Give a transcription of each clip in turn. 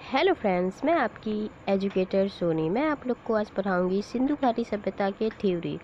Hello friends, मैं आपकी educator Soni. मैं आप लोग को आज पढ़ाऊंगी सिंधु घाटी सभ्यता के थ्योरी।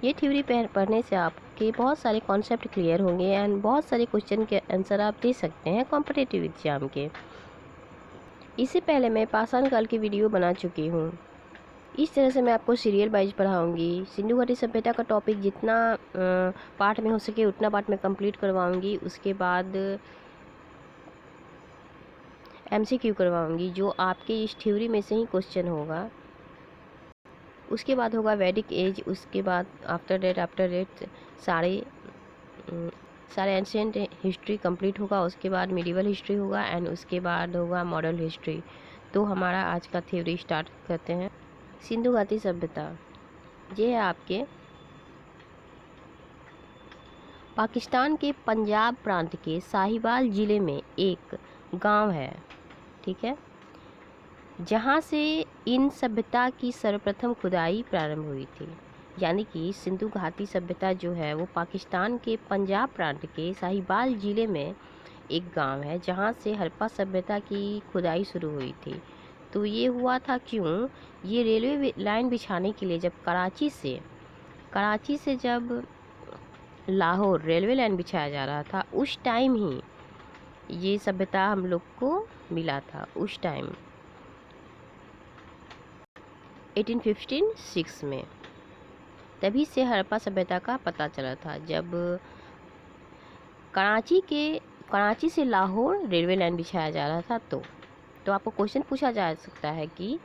ये थ्योरी पढ़ने से आपके बहुत सारे कॉन्सेप्ट क्लियर होंगे एंड बहुत सारे क्वेश्चन के आंसर आप दे सकते हैं कॉम्पिटिटिव एग्जाम के। इससे पहले मैं पाषाण काल की वीडियो बना चुकी हूँ। इस तरह से मैं आपको सीरियल वाइज पढ़ाऊँगी। सिंधु घाटी सभ्यता का टॉपिक जितना पार्ट में हो सके उतना पार्ट में कंप्लीट करवाऊँगी। उसके बाद MCQ करवाऊँगी जो आपके इस थ्योरी में से ही क्वेश्चन होगा। उसके बाद होगा वैदिक एज। उसके बाद आफ्टर डेट सारे एंशिएंट हिस्ट्री कंप्लीट होगा। उसके बाद मिडिवल हिस्ट्री होगा एंड उसके बाद होगा मॉडर्न हिस्ट्री। तो हमारा आज का थ्योरी स्टार्ट करते हैं। सिंधु घाटी सभ्यता ये है आपके पाकिस्तान के पंजाब प्रांत के साहिवाल ज़िले में एक गांव है, ठीक है, जहाँ से इन सभ्यता की सर्वप्रथम खुदाई प्रारंभ हुई थी। यानी कि सिंधु घाटी सभ्यता जो है वो पाकिस्तान के पंजाब प्रांत के साहिवाल ज़िले में एक गांव है जहाँ से हड़प्पा सभ्यता की खुदाई शुरू हुई थी। तो ये हुआ था क्यों? ये रेलवे लाइन बिछाने के लिए जब कराची से जब लाहौर रेलवे लाइन बिछाया जा रहा था, उस टाइम ही ये सभ्यता हम लोग को मिला था। उस टाइम 1856 में तभी से हड़प्पा सभ्यता का पता चला था, जब कराची से लाहौर रेलवे लाइन बिछाया जा रहा था। तो आपको क्वेश्चन पूछा जा सकता है कि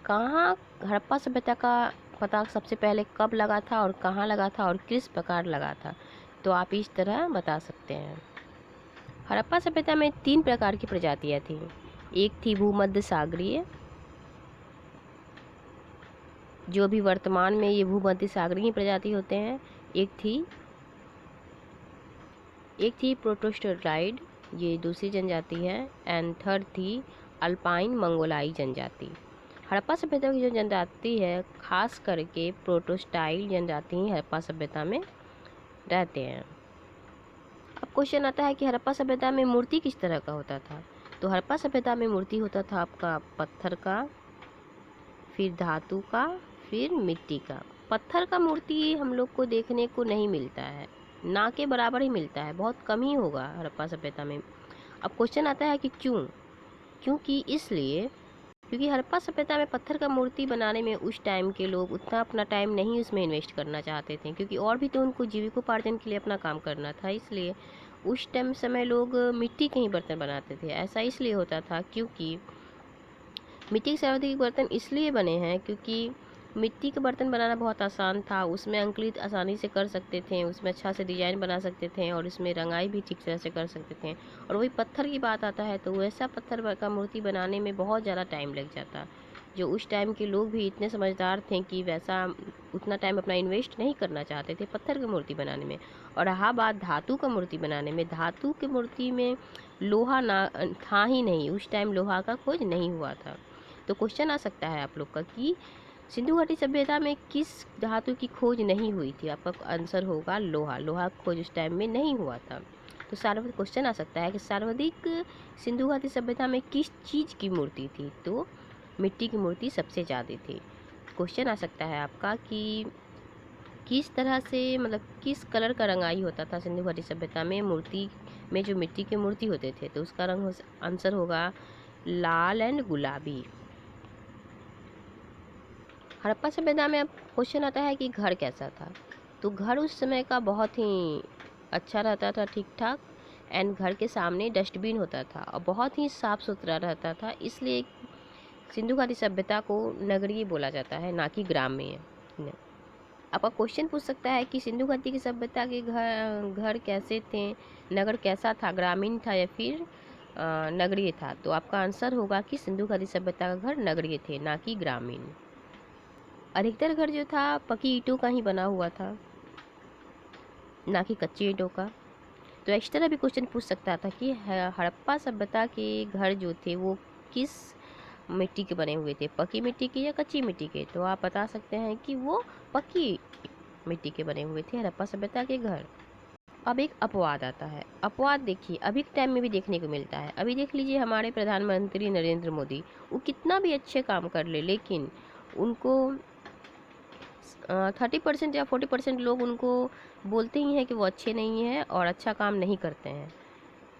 कहाँ हड़प्पा सभ्यता का पता सबसे पहले कब लगा था और कहाँ लगा था और किस प्रकार लगा था। तो आप इस तरह बता सकते हैं। हड़प्पा सभ्यता में 3 प्रकार की प्रजातियाँ थीं। एक थी भूमध्य सागरीय, जो भी वर्तमान में ये भूमध्य सागरीय प्रजाति होते हैं। एक थी प्रोटोस्टेराइड, ये दूसरी जनजाति है। एंड थर्ड थी अल्पाइन मंगोलाई जनजाति। हड़प्पा सभ्यता की जो जनजाति है, खास करके प्रोटोस्टाइल जनजाति ही हड़प्पा सभ्यता में रहते हैं। अब क्वेश्चन आता है कि हड़प्पा सभ्यता में मूर्ति किस तरह का होता था। तो हड़प्पा सभ्यता में मूर्ति होता था आपका पत्थर का, फिर धातु का, फिर मिट्टी का। पत्थर का मूर्ति हम लोग को देखने को नहीं मिलता है, ना के बराबर ही मिलता है, बहुत कम ही होगा हड़प्पा सभ्यता में। अब क्वेश्चन आता है कि क्योंकि हड़प्पा सभ्यता में पत्थर का मूर्ति बनाने में उस टाइम के लोग उतना अपना टाइम नहीं उसमें इन्वेस्ट करना चाहते थे, क्योंकि और भी तो उनको जीविकोपार्जन के लिए अपना काम करना था। इसलिए उस टाइम समय लोग मिट्टी के ही बर्तन बनाते थे। ऐसा इसलिए होता था क्योंकि मिट्टी के सर्वाधिक बर्तन इसलिए बने हैं क्योंकि मिट्टी के बर्तन बनाना बहुत आसान था। उसमें अंकुरित आसानी से कर सकते थे, उसमें अच्छा से डिजाइन बना सकते थे और इसमें रंगाई भी ठीक तरह से कर सकते थे। और वही पत्थर की बात आता है तो वैसा पत्थर का मूर्ति बनाने में बहुत ज़्यादा टाइम लग जाता, जो उस टाइम के लोग भी इतने समझदार थे कि वैसा उतना टाइम अपना इन्वेस्ट नहीं करना चाहते थे पत्थर की मूर्ति बनाने में। और रहा बात धातु का मूर्ति बनाने में, धातु की मूर्ति में लोहा ना था ही नहीं, उस टाइम लोहा का खोज नहीं हुआ था। तो क्वेश्चन आ सकता है आप लोग का कि सिंधु घाटी सभ्यता में किस धातु की खोज नहीं हुई थी। आपका आंसर होगा लोहा। लोहा की खोज उस टाइम में नहीं हुआ था। तो सर्वाधिक क्वेश्चन आ सकता है कि सर्वाधिक सिंधु घाटी सभ्यता में किस चीज़ की मूर्ति थी। तो मिट्टी की मूर्ति सबसे ज़्यादा थी। क्वेश्चन आ सकता है आपका कि किस तरह से, मतलब किस कलर का रंगाई होता था सिंधु घाटी सभ्यता में मूर्ति में, जो मिट्टी के मूर्ति होते थे। तो उसका आंसर होगा लाल एंड गुलाबी। हड़प्पा सभ्यता में अब क्वेश्चन आता है कि घर कैसा था। तो घर उस समय का बहुत ही अच्छा रहता था, ठीक ठाक। एंड घर के सामने डस्टबिन होता था और बहुत ही साफ़ सुथरा रहता था। इसलिए सिंधु घाटी सभ्यता को नगरीय बोला जाता है, ना कि ग्रामीण। आपका क्वेश्चन पूछ सकता है कि सिंधु घाटी की सभ्यता के घर कैसे थे, नगर कैसा था, ग्रामीण था या फिर नगरीय था। तो आपका आंसर होगा कि सिंधु घाटी सभ्यता का घर नगरीय थे, ना कि ग्रामीण। अधिकतर घर जो था पक्की ईंटों का ही बना हुआ था, ना कि कच्ची ईंटों का। तो इस तरह भी क्वेश्चन पूछ सकता था कि हड़प्पा सभ्यता के घर जो थे वो किस मिट्टी के बने हुए थे, पक्की मिट्टी के या कच्ची मिट्टी के। तो आप बता सकते हैं कि वो पक्की मिट्टी के बने हुए थे हड़प्पा सभ्यता के घर। अब एक अपवाद आता है। अपवाद देखिए अभी के टाइम में भी देखने को मिलता है। अभी देख लीजिए हमारे प्रधानमंत्री नरेंद्र मोदी, वो कितना भी अच्छे काम कर ले, लेकिन उनको 30% या 40% लोग उनको बोलते ही हैं कि वो अच्छे नहीं हैं और अच्छा काम नहीं करते हैं।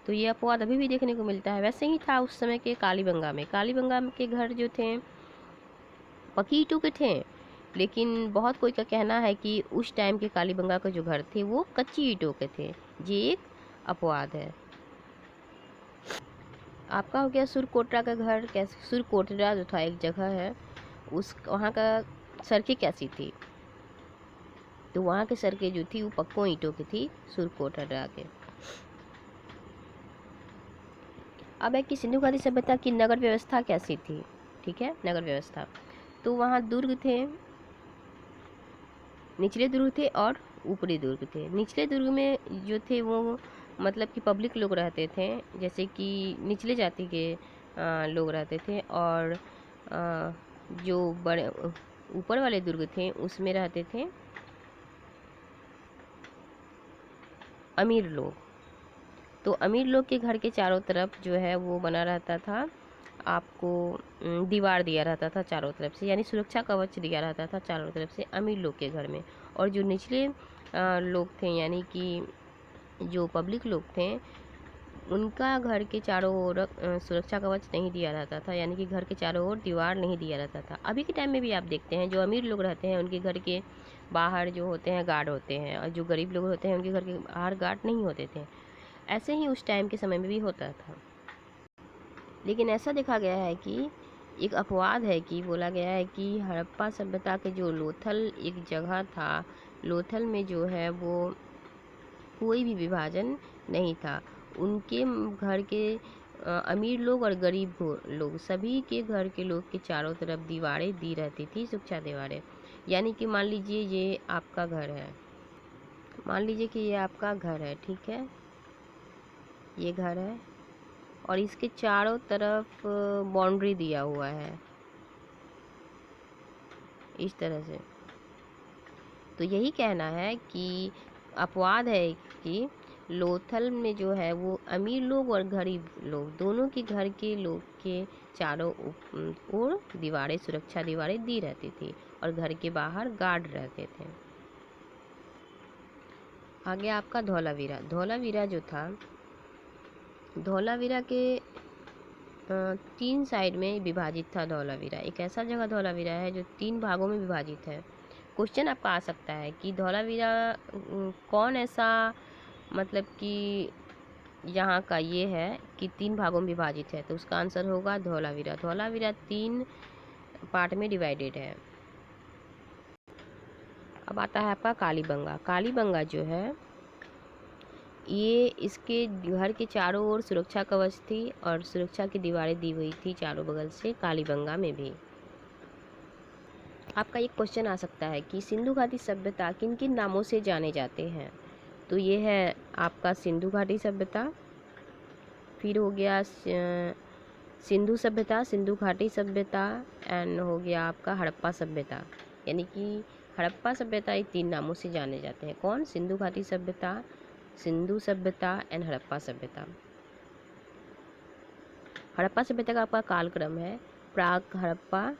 तो ये अपवाद अभी भी देखने को मिलता है। वैसे ही था उस समय के कालीबंगा में। कालीबंगा के घर जो थे पक्की ईंटों के थे, लेकिन बहुत कोई का कहना है कि उस टाइम के कालीबंगा के जो घर थे वो कच्ची ईंटों के थे। ये एक अपवाद है। आपका हो गया सुरकोटरा का घर। कैसे सुरकोटरा जो था एक जगह है, उस वहाँ का सड़कें कैसी थी? तो वहाँ की सड़कें जो थी वो पक्कों ईंटों की थी सुरकोटरा के। अब है कि सिंधु घाटी सभ्यता की नगर व्यवस्था कैसी थी? ठीक है, नगर व्यवस्था तो वहाँ दुर्ग थे, निचले दुर्ग थे और ऊपरी दुर्ग थे। निचले दुर्ग में जो थे वो मतलब कि पब्लिक लोग रहते थे, जैसे कि निचले जाति के लोग रहते थे। और जो बड़े ऊपर वाले दुर्ग थे उसमें रहते थे अमीर लोग। तो अमीर लोग के घर के चारों तरफ जो है वो बना रहता था, आपको दीवार दिया रहता था चारों तरफ से, यानी सुरक्षा कवच दिया रहता था चारों तरफ से अमीर लोग के घर में। और जो निचले लोग थे, यानी कि जो पब्लिक लोग थे, उनका घर के चारों ओर सुरक्षा कवच नहीं दिया रहता था, यानी कि घर के चारों ओर दीवार नहीं दिया रहता था। अभी के टाइम में भी आप देखते हैं जो अमीर लोग रहते हैं उनके घर के बाहर जो होते हैं गार्ड होते हैं, और जो गरीब लोग होते हैं उनके घर के बाहर गार्ड नहीं होते थे। ऐसे ही उस टाइम के समय में भी होता था। लेकिन ऐसा देखा गया है कि एक अपवाद है कि बोला गया है कि हड़प्पा सभ्यता के जो लोथल एक जगह था, लोथल में जो है वो कोई भी विभाजन नहीं था। उनके घर के अमीर लोग और गरीब लोग सभी के घर के लोग के चारों तरफ दीवारें दी रहती थी, सुरक्षा दीवारें। यानी कि मान लीजिए ये आपका घर है, मान लीजिए कि ये आपका घर है, ठीक है, ये घर है और इसके चारों तरफ बाउंड्री दिया हुआ है इस तरह से। तो यही कहना है कि अपवाद है कि लोथल में जो है वो अमीर लोग और गरीब लोग दोनों के घर के लोग के चारों ओर दीवारें, सुरक्षा दीवारें दी रहती थी और घर के बाहर गार्ड रहते थे। आगे आपका धौलावीरा। धौलावीरा जो था, धौलावीरा के 3 साइड में विभाजित था। धौलावीरा एक ऐसा जगह धौलावीरा है जो 3 भागों में विभाजित है। क्वेश्चन आपका आ सकता है कि धौलावीरा कौन ऐसा मतलब कि यहाँ का ये है कि 3 भागों में विभाजित है, तो उसका आंसर होगा धौलावीरा। धौलावीरा 3 पार्ट में डिवाइडेड है। अब आता है आपका कालीबंगा। कालीबंगा जो है ये इसके घर के चारों ओर सुरक्षा कवच थी और सुरक्षा की दीवारें दी हुई थी चारों बगल से कालीबंगा में भी। आपका एक क्वेश्चन आ सकता है कि सिंधु घाटी सभ्यता किन किन नामों से जाने जाते हैं? तो ये है आपका सिंधु घाटी सभ्यता, फिर हो गया सिंधु सभ्यता, सिंधु घाटी सभ्यता, एंड हो गया आपका हड़प्पा सभ्यता। यानी कि हड़प्पा सभ्यता ये 3 नामों से जाने जाते हैं। कौन? सिंधु घाटी सभ्यता, सिंधु सभ्यता एंड हड़प्पा सभ्यता। हड़प्पा सभ्यता का आपका कालक्रम है प्राक हड़प्पा,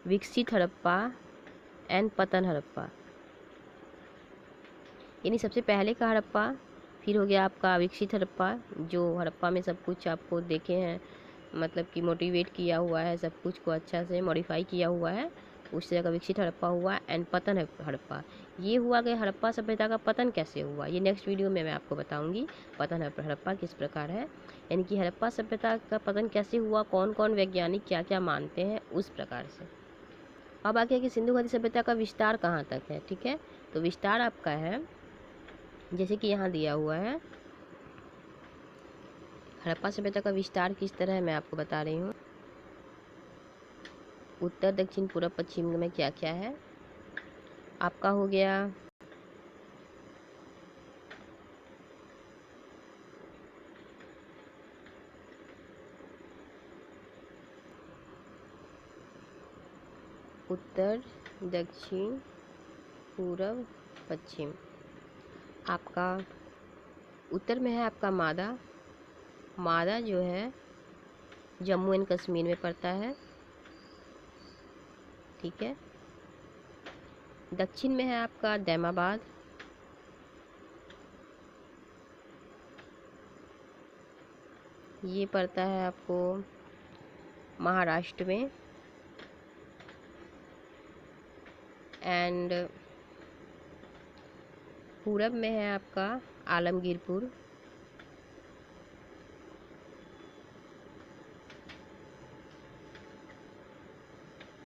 विकसित हड़प्पा एंड पतन हड़प्पा। यानी सबसे पहले का हड़प्पा, फिर हो गया आपका विकसित हड़प्पा, जो हड़प्पा में सब कुछ आपको देखे हैं, मतलब कि मोटिवेट किया हुआ है, सब कुछ को अच्छा से मॉडिफाई किया हुआ है, उस तरह का विकसित हड़प्पा हुआ। एंड पतन हड़प्पा, ये हुआ कि हड़प्पा सभ्यता का पतन कैसे हुआ, ये नेक्स्ट वीडियो में मैं आपको बताऊंगी पतन हड़प्पा किस प्रकार है। यानी कि हड़प्पा सभ्यता का पतन कैसे हुआ, कौन कौन वैज्ञानिक क्या क्या मानते हैं, उस प्रकार से। अब आ गया कि सिंधु घाटी सभ्यता का विस्तार कहाँ तक है। ठीक है, तो विस्तार आपका है जैसे कि यहाँ दिया हुआ है। हड़प्पा सभ्यता का विस्तार किस तरह है मैं आपको बता रही हूँ। उत्तर, दक्षिण, पूर्व, पश्चिम में क्या क्या है। आपका हो गया उत्तर, दक्षिण, पूर्व, पश्चिम। आपका उत्तर में है आपका मादा। मादा जो है जम्मू एंड कश्मीर में पड़ता है, ठीक है। दक्षिण में है आपका दैमाबाद। ये पड़ता है आपको महाराष्ट्र में। एंड पूरब में है आपका आलमगीरपुर।